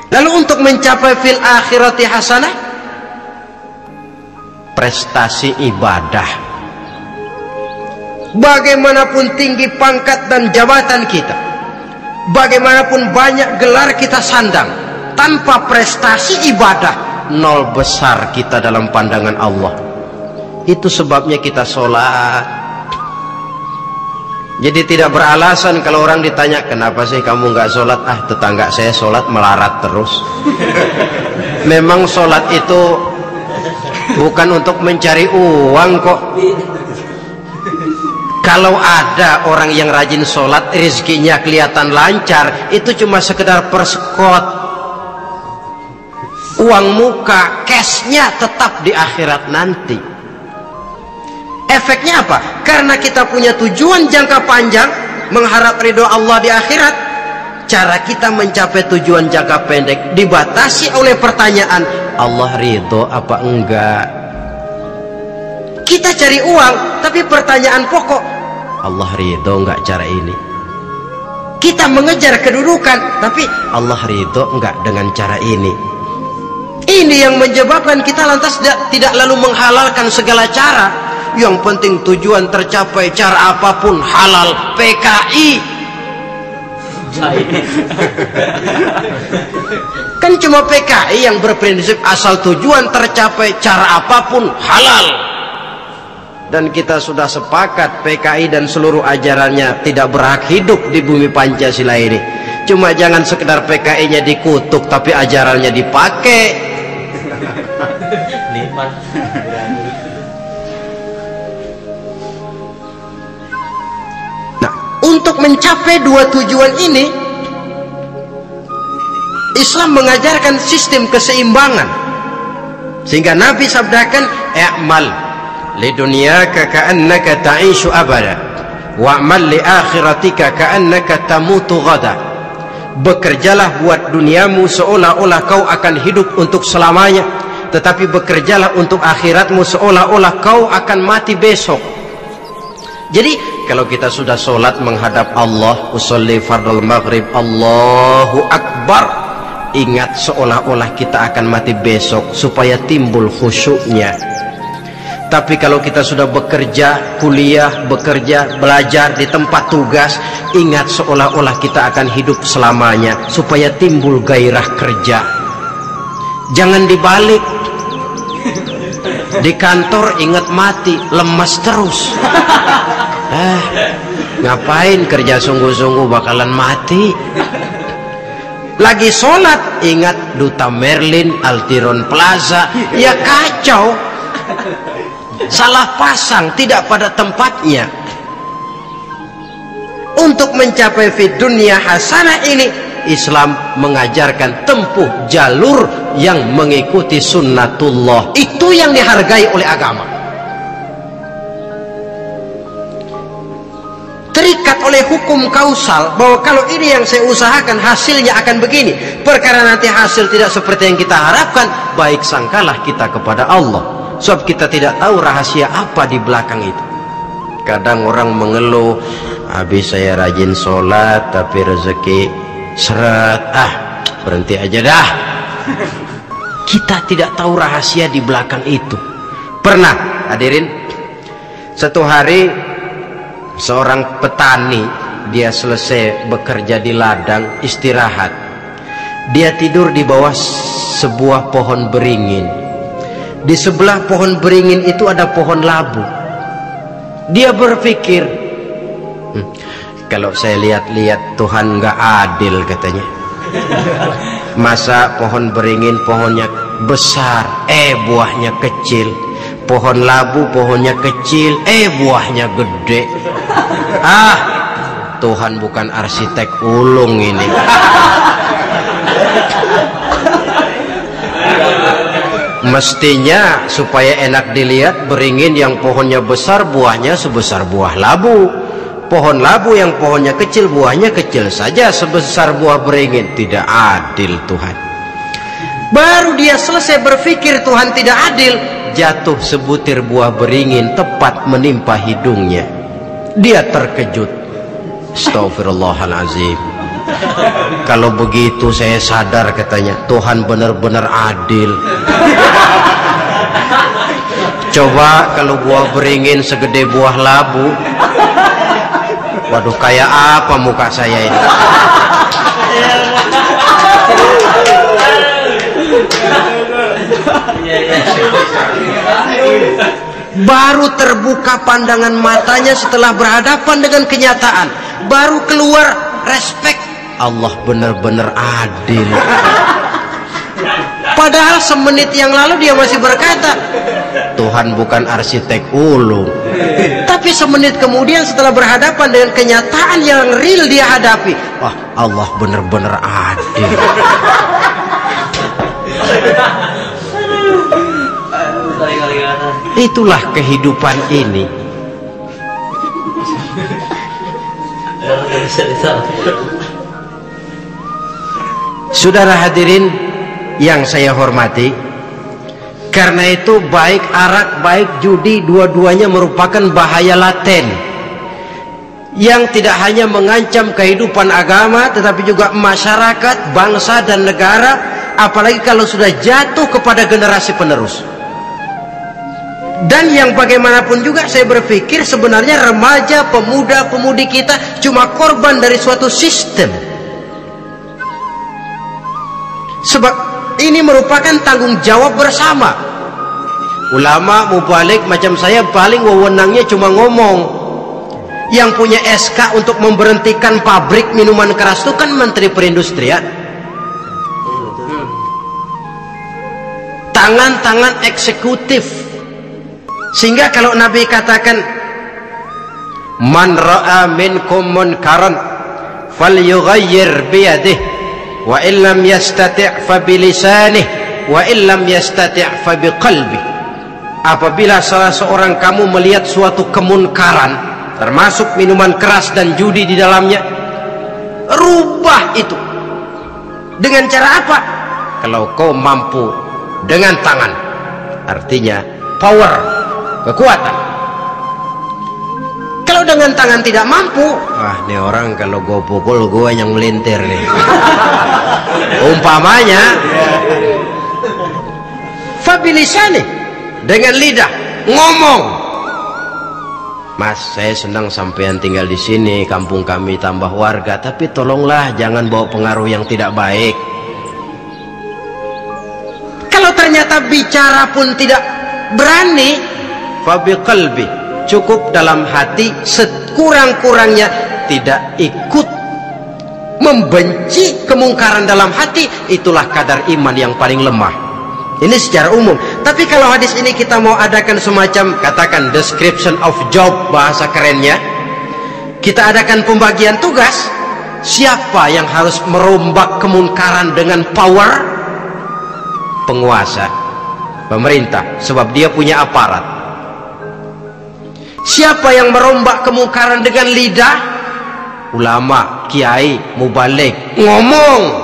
Lalu untuk mencapai fil akhirati hasanah, prestasi ibadah. Bagaimanapun tinggi pangkat dan jabatan kita, bagaimanapun banyak gelar kita sandang, tanpa prestasi ibadah, nol besar kita dalam pandangan Allah. Itu sebabnya kita sholat. Jadi tidak beralasan kalau orang ditanya, kenapa sih kamu nggak sholat? Tetangga saya sholat melarat terus. Memang sholat itu bukan untuk mencari uang kok. Kalau ada orang yang rajin sholat, rezekinya kelihatan lancar, itu cuma sekedar persekot. Uang muka, cashnya tetap di akhirat nanti. Efeknya apa? Karena kita punya tujuan jangka panjang, mengharap ridho Allah di akhirat, cara kita mencapai tujuan jangka pendek dibatasi oleh pertanyaan, Allah ridho apa enggak? Kita cari uang, tapi pertanyaan pokok, Allah ridho enggak cara ini? Kita mengejar kedudukan, tapi Allah ridho enggak dengan cara ini? Ini yang menyebabkan kita lantas tidak lalu menghalalkan segala cara. yang penting tujuan tercapai cara apapun halal. PKI kan cuma PKI yang berprinsip asal tujuan tercapai cara apapun halal. Dan kita sudah sepakat PKI dan seluruh ajarannya tidak berhak hidup di bumi Pancasila ini. Cuma jangan sekedar PKI-nya dikutuk tapi ajarannya dipakai. Nah, untuk mencapai dua tujuan ini, Islam mengajarkan sistem keseimbangan. Sehingga Nabi sabdakan, "I'mal lidunyaka ka'annaka ta'ishu abada wa'mal li akhiratika ka'annaka tamutu ghada." Bekerjalah buat duniamu seolah-olah kau akan hidup untuk selamanya, tetapi bekerjalah untuk akhiratmu seolah-olah kau akan mati besok. Jadi kalau kita sudah sholat menghadap Allah, usolli fardal maghrib, Allahu Akbar, ingat seolah-olah kita akan mati besok supaya timbul khusyuknya. Tapi kalau kita sudah bekerja, kuliah, bekerja, belajar di tempat tugas, ingat seolah-olah kita akan hidup selamanya supaya timbul gairah kerja. Jangan dibalik. Di kantor ingat mati, lemas terus. Ngapain kerja sungguh-sungguh bakalan mati. Lagi sholat ingat Duta Merlin, Altiron Plaza, ya kacau. Salah pasang, tidak pada tempatnya. Untuk mencapai fid dunya hasanah ini, Islam mengajarkan tempuh jalur yang mengikuti sunnatullah. Itu yang dihargai oleh agama. Terikat oleh hukum kausal bahwa kalau ini yang saya usahakan hasilnya akan begini. Perkara nanti hasil tidak seperti yang kita harapkan, baik sangkalah kita kepada Allah. Sebab kita tidak tahu rahasia apa di belakang itu. Kadang orang mengeluh, habis saya rajin sholat tapi rezeki seret, berhenti aja dah. Kita tidak tahu rahasia di belakang itu. Pernah hadirin, satu hari seorang petani, dia selesai bekerja di ladang, istirahat. Dia tidur di bawah sebuah pohon beringin. Di sebelah pohon beringin itu ada pohon labu. Dia berpikir, kalau saya lihat-lihat Tuhan nggak adil katanya. Masa pohon beringin pohonnya besar, buahnya kecil. Pohon labu pohonnya kecil, buahnya gede. Tuhan bukan arsitek ulung ini. Mestinya supaya enak dilihat, beringin yang pohonnya besar buahnya sebesar buah labu. Pohon labu yang pohonnya kecil buahnya kecil saja sebesar buah beringin. Tidak adil Tuhan. Baru dia selesai berpikir Tuhan tidak adil, jatuh sebutir buah beringin tepat menimpa hidungnya. Dia terkejut. Astagfirullahalazim. Kalau begitu saya sadar katanya, Tuhan benar-benar adil. Coba kalau buah beringin segede buah labu, waduh kayak apa muka saya ini. Baru terbuka pandangan matanya setelah berhadapan dengan kenyataan. Baru keluar respek. Allah benar-benar adil. Padahal semenit yang lalu dia masih berkata, Tuhan bukan arsitek ulung. Tapi semenit kemudian setelah berhadapan dengan kenyataan yang real dia hadapi, wah Allah benar-benar adil. Itulah kehidupan ini. Saudara hadirin yang saya hormati, karena itu baik arak baik judi dua-duanya merupakan bahaya laten yang tidak hanya mengancam kehidupan agama tetapi juga masyarakat, bangsa dan negara, apalagi kalau sudah jatuh kepada generasi penerus. Dan yang bagaimanapun juga saya berpikir sebenarnya remaja, pemuda, pemudi kita cuma korban dari suatu sistem. Sebab ini merupakan tanggung jawab bersama. Ulama mubalik macam saya paling wewenangnya cuma ngomong. Yang punya SK untuk memberhentikan pabrik minuman keras itu kan Menteri Perindustrian. Tangan-tangan eksekutif. Sehingga kalau Nabi katakan man ra'a minkum munkaran falyughayyir biyadihi wa illam yastati' fa bilisanih wa illam yastati' fa biqalbi. Apabila salah seorang kamu melihat suatu kemunkaran termasuk minuman keras dan judi di dalamnya, rubah itu. Dengan cara apa? Kalau kau mampu dengan tangan, artinya power, kekuatan. Kalau dengan tangan tidak mampu, wah ini orang kalau gue pukul gue yang melintir nih. Umpamanya fabilisani, dengan lidah ngomong. Mas, saya senang sampean tinggal di sini, kampung kami tambah warga, tapi tolonglah jangan bawa pengaruh yang tidak baik. Kalau ternyata bicara pun tidak berani, fabiqalbi, cukup dalam hati, sekurang-kurangnya tidak ikut membenci kemungkaran dalam hati, itulah kadar iman yang paling lemah. Ini secara umum. Tapi kalau hadis ini kita mau adakan semacam, katakan description of job bahasa kerennya, kita adakan pembagian tugas. Siapa yang harus merombak kemungkaran dengan power? Penguasa, pemerintah, sebab dia punya aparat. Siapa yang merombak kemungkaran dengan lidah? Ulama, kiai, mubalik, ngomong.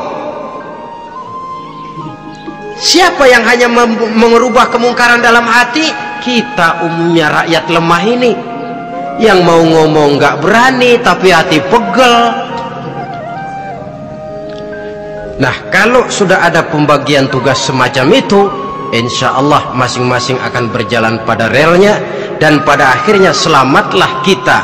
Siapa yang hanya merubah kemungkaran dalam hati? Kita umumnya rakyat lemah ini, yang mau ngomong nggak berani tapi hati pegel. Nah, kalau sudah ada pembagian tugas semacam itu, insya Allah masing-masing akan berjalan pada relnya, dan pada akhirnya selamatlah kita,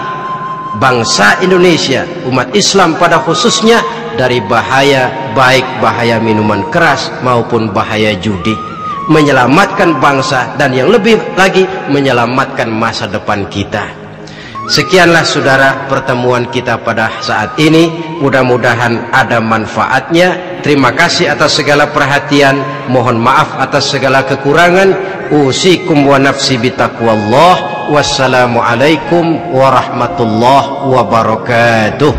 bangsa Indonesia, umat Islam pada khususnya, dari bahaya, baik bahaya minuman keras maupun bahaya judi. Menyelamatkan bangsa dan yang lebih lagi menyelamatkan masa depan kita. Sekianlah saudara pertemuan kita pada saat ini, mudah-mudahan ada manfaatnya. Terima kasih atas segala perhatian, mohon maaf atas segala kekurangan. Usikum wa nafsi bitaqwallah. Wassalamualaikum warahmatullahi wabarakatuh.